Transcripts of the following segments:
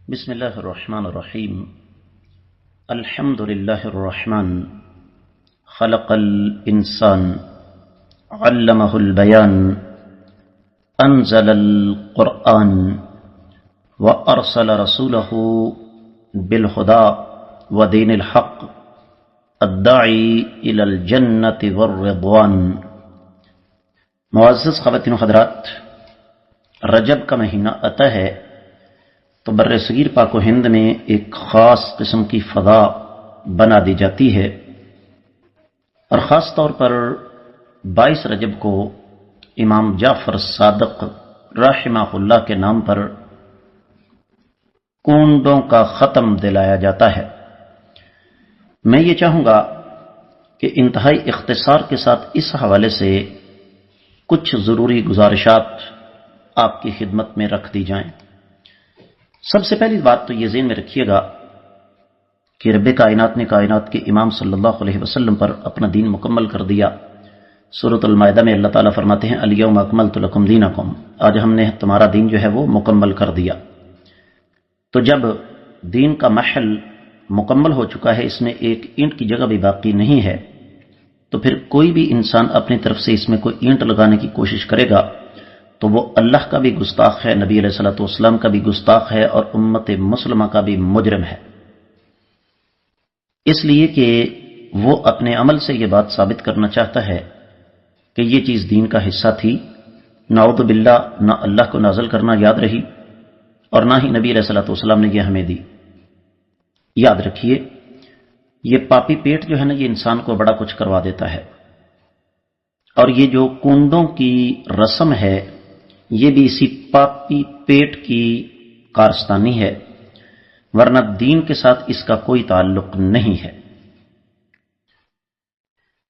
بسم الله الرحمن الرحيم. الحمد لله الرحمن خلق الإنسان علمه البيان أنزل القرآن وأرسل رسوله بالهدى ودين الحق الداعي إلى الجنة والرضوان. معزز خواتین و حضرات، رجب کا مہینہ آتا ہے تو بر صغیر پاک و ہند میں ایک خاص قسم کی فضا بنا دی جاتی ہے، اور خاص طور پر 22 رجب کو امام جعفر صادق رحمہ اللہ کے نام پر کنڈوں کا ختم دلایا جاتا ہے. میں یہ چاہوں گا کہ انتہائی اختصار کے ساتھ اس حوالے سے کچھ ضروری گزارشات آپ کی خدمت میں رکھ دی جائیں. سب سے پہلی بات تو یہ ذہن میں رکھیے گا کہ رب کائنات نے کائنات کے امام صلی اللہ علیہ وسلم پر اپنا دین مکمل کر دیا. سورۃ المائدہ میں اللہ تعالیٰ فرماتے ہیں الیوم اکملت لکم دینکم، آج ہم نے تمہارا دین جو ہے وہ مکمل کر دیا. تو جب دین کا محل مکمل ہو چکا ہے، اس میں ایک اینٹ کی جگہ بھی باقی نہیں ہے، تو پھر کوئی بھی انسان اپنی طرف سے اس میں کوئی اینٹ لگانے کی کوشش کرے گا تو وہ اللہ کا بھی گستاخ ہے، نبی علیہ الصلوۃ والسلام کا بھی گستاخ ہے، اور امت مسلمہ کا بھی مجرم ہے. اس لیے کہ وہ اپنے عمل سے یہ بات ثابت کرنا چاہتا ہے کہ یہ چیز دین کا حصہ تھی. نعوذ باللہ، نہ اللہ کو نازل کرنا یاد رہی اور نہ ہی نبی علیہ الصلوۃ والسلام نے یہ ہمیں دی. یاد رکھیے، یہ پاپی پیٹ جو ہے نا، یہ انسان کو بڑا کچھ کروا دیتا ہے، اور یہ جو کنڈوں کی رسم ہے یہ بھی اسی پاپی پیٹ کی کارستانی ہے، ورنہ دین کے ساتھ اس کا کوئی تعلق نہیں ہے.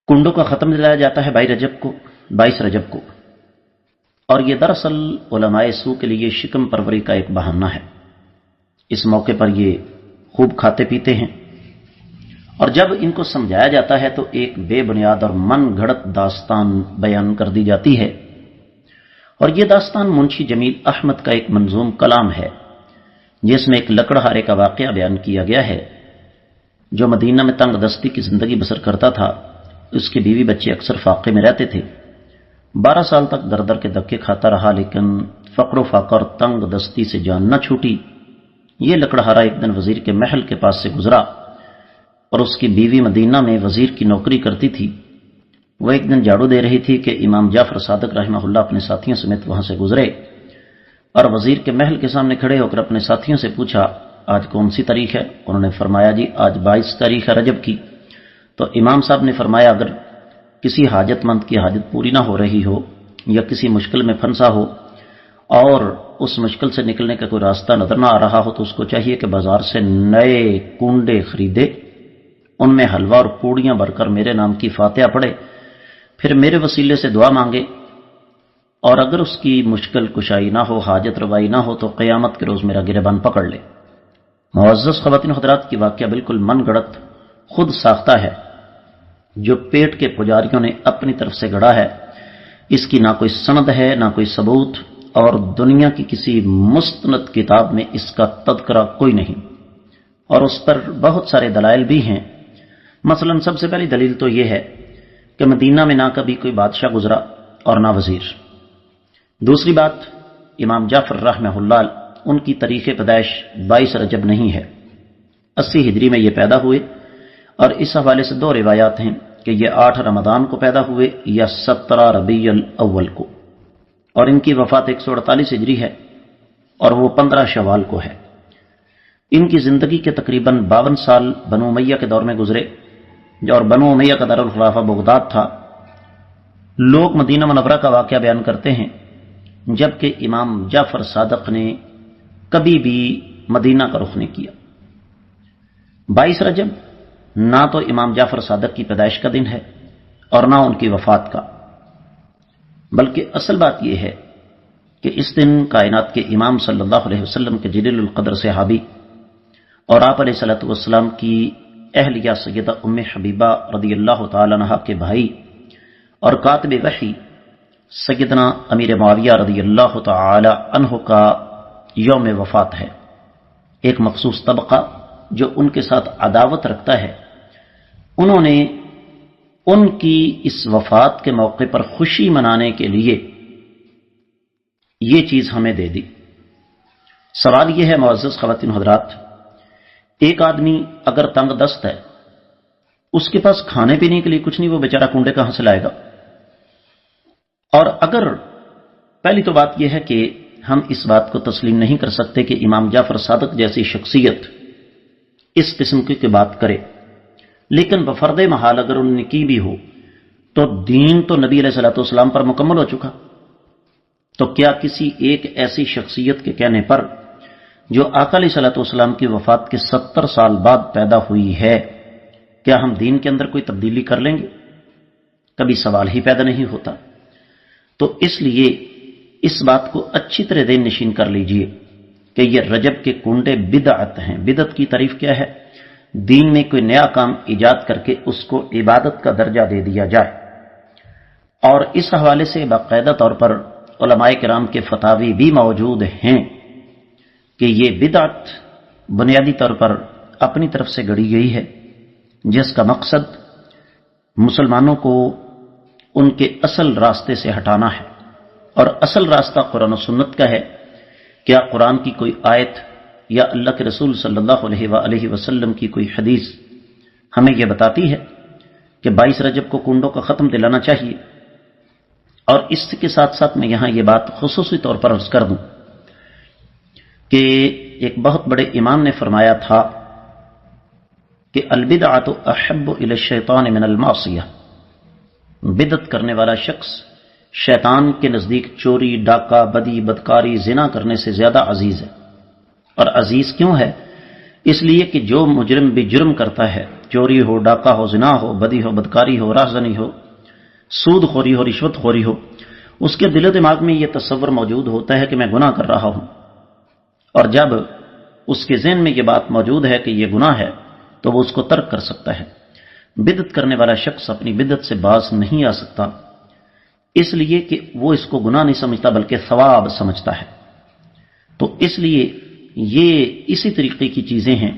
کنڈوں کا ختم دلایا جاتا ہے 22 رجب کو، اور یہ دراصل علماء سو کے لیے شکم پروری کا ایک بہانہ ہے. اس موقع پر یہ خوب کھاتے پیتے ہیں، اور جب ان کو سمجھایا جاتا ہے تو ایک بے بنیاد اور من گھڑت داستان بیان کر دی جاتی ہے. اور یہ داستان منشی جمیل احمد کا ایک منظوم کلام ہے، جس میں ایک لکڑہارے کا واقعہ بیان کیا گیا ہے جو مدینہ میں تنگ دستی کی زندگی بسر کرتا تھا. اس کے بیوی بچے اکثر فاقے میں رہتے تھے. 12 سال تک در در کے دھکے کھاتا رہا، لیکن فقر و فاقہ اور تنگ دستی سے جان نہ چھوٹی. یہ لکڑہارا ایک دن وزیر کے محل کے پاس سے گزرا، اور اس کی بیوی مدینہ میں وزیر کی نوکری کرتی تھی. وہ ایک دن جھاڑو دے رہی تھی کہ امام جعفر صادق رحمہ اللہ اپنے ساتھیوں سمیت وہاں سے گزرے، اور وزیر کے محل کے سامنے کھڑے ہو کر اپنے ساتھیوں سے پوچھا آج کون سی تاریخ ہے؟ انہوں نے فرمایا جی آج 22 تاریخ ہے رجب کی. تو امام صاحب نے فرمایا اگر کسی حاجت مند کی حاجت پوری نہ ہو رہی ہو یا کسی مشکل میں پھنسا ہو اور اس مشکل سے نکلنے کا کوئی راستہ نظر نہ آ رہا ہو تو اس کو چاہیے کہ بازار سے نئے کنڈے خریدے، ان میں حلوہ اور پوڑیاں بھر کر میرے نام کی فاتحہ پڑھے، پھر میرے وسیلے سے دعا مانگے، اور اگر اس کی مشکل کشائی نہ ہو، حاجت روائی نہ ہو، تو قیامت کے روز میرا گریبان پکڑ لے. معزز خواتین و حضرات، کی واقعہ بالکل من گڑت خود ساختہ ہے جو پیٹ کے پجاریوں نے اپنی طرف سے گڑا ہے. اس کی نہ کوئی سند ہے نہ کوئی ثبوت، اور دنیا کی کسی مستند کتاب میں اس کا تذکرہ کوئی نہیں، اور اس پر بہت سارے دلائل بھی ہیں. مثلا سب سے پہلی دلیل تو یہ ہے کہ مدینہ میں نہ کبھی کوئی بادشاہ گزرا اور نہ وزیر. دوسری بات، امام جعفر رحمہ اللہ ان کی تاریخ پیدائش 22 رجب نہیں ہے، 80 ہجری میں یہ پیدا ہوئے، اور اس حوالے سے 2 روایات ہیں کہ یہ 8 رمضان کو پیدا ہوئے یا 17 ربیع الاول کو، اور ان کی وفات 148 ہجری ہے اور وہ 15 شوال کو ہے. ان کی زندگی کے تقریباً 52 سال بنو امیہ کے دور میں گزرے، اور بنو امیہ کا دارالخلافہ بغداد تھا. لوگ مدینہ منورہ کا واقعہ بیان کرتے ہیں، جبکہ امام جعفر صادق نے کبھی بھی مدینہ کا رخ نہیں کیا. 22 رجب نہ تو امام جعفر صادق کی پیدائش کا دن ہے اور نہ ان کی وفات کا، بلکہ اصل بات یہ ہے کہ اس دن کائنات کے امام صلی اللہ علیہ وسلم کے جلیل القدر صحابی اور آپ علیہ الصلوۃ والسلام کی اہلیہ سیدہ ام حبیبہ رضی اللہ تعالی عنہا کے بھائی اور کاتب وحی سیدنا امیر معاویہ رضی اللہ تعالی عنہ کا یوم وفات ہے. ایک مخصوص طبقہ جو ان کے ساتھ عداوت رکھتا ہے، انہوں نے ان کی اس وفات کے موقع پر خوشی منانے کے لیے یہ چیز ہمیں دے دی۔ سوال یہ ہے معزز خواتین حضرات، ایک آدمی اگر تنگ دست ہے، اس کے پاس کھانے پینے کے لیے کچھ نہیں، وہ بیچارہ کنڈے کہاں سے لائے گا؟ اور اگر پہلی تو بات یہ ہے کہ ہم اس بات کو تسلیم نہیں کر سکتے کہ امام جعفر صادق جیسی شخصیت اس قسم کی بات کرے، لیکن بفرض محال اگر انہوں نے کی بھی ہو تو دین تو نبی علیہ الصلوۃ والسلام پر مکمل ہو چکا، تو کیا کسی ایک ایسی شخصیت کے کہنے پر جو آقا علیہ الصلوۃ والسلام کی وفات کے 70 سال بعد پیدا ہوئی ہے، کیا ہم دین کے اندر کوئی تبدیلی کر لیں گے؟ کبھی سوال ہی پیدا نہیں ہوتا۔ تو اس لیے اس بات کو اچھی طرح ذہن نشین کر لیجئے کہ یہ رجب کے کنڈے بدعت ہیں۔ بدعت کی تعریف کیا ہے؟ دین میں کوئی نیا کام ایجاد کر کے اس کو عبادت کا درجہ دے دیا جائے، اور اس حوالے سے باقاعدہ طور پر علماء کرام کے فتاوی بھی موجود ہیں کہ یہ بدعت بنیادی طور پر اپنی طرف سے گڑی گئی ہے، جس کا مقصد مسلمانوں کو ان کے اصل راستے سے ہٹانا ہے، اور اصل راستہ قرآن و سنت کا ہے۔ کیا قرآن کی کوئی آیت یا اللہ کے رسول صلی اللہ علیہ وآلہ وسلم کی کوئی حدیث ہمیں یہ بتاتی ہے کہ 22 رجب کو کنڈوں کا ختم دلانا چاہیے؟ اور اس کے ساتھ ساتھ میں یہاں یہ بات خصوصی طور پر عرض کر دوں کہ ایک بہت بڑے امام نے فرمایا تھا کہ البدعۃ احب الی الشیطان من المعصیہ، بدعت کرنے والا شخص شیطان کے نزدیک چوری، ڈاکہ، بدی، بدکاری، زنا کرنے سے زیادہ عزیز ہے۔ اور عزیز کیوں ہے؟ اس لیے کہ جو مجرم بھی جرم کرتا ہے، چوری ہو، ڈاکہ ہو، زنا ہو، بدی ہو، بدکاری ہو، راہزنی ہو، سود خوری ہو، رشوت خوری ہو، اس کے دل و دماغ میں یہ تصور موجود ہوتا ہے کہ میں گناہ کر رہا ہوں، اور جب اس کے ذہن میں یہ بات موجود ہے کہ یہ گناہ ہے تو وہ اس کو ترک کر سکتا ہے۔ بدعت کرنے والا شخص اپنی بدعت سے باز نہیں آ سکتا، اس لیے کہ وہ اس کو گناہ نہیں سمجھتا بلکہ ثواب سمجھتا ہے۔ تو اس لیے یہ اسی طریقے کی چیزیں ہیں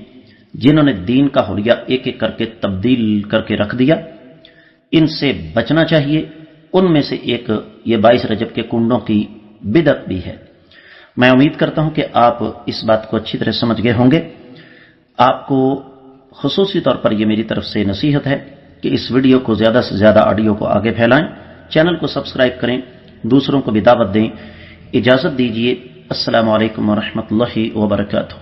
جنہوں نے دین کا حلیہ ایک ایک کر کے تبدیل کر کے رکھ دیا، ان سے بچنا چاہیے۔ ان میں سے ایک یہ 22 رجب کے کنڈوں کی بدعت بھی ہے۔ میں امید کرتا ہوں کہ آپ اس بات کو اچھی طرح سمجھ گئے ہوں گے۔ آپ کو خصوصی طور پر یہ میری طرف سے نصیحت ہے کہ اس ویڈیو کو زیادہ سے زیادہ آڈیو کو آگے پھیلائیں، چینل کو سبسکرائب کریں، دوسروں کو بھی دعوت دیں۔ اجازت دیجیے، السلام علیکم ورحمۃ اللہ وبرکاتہ۔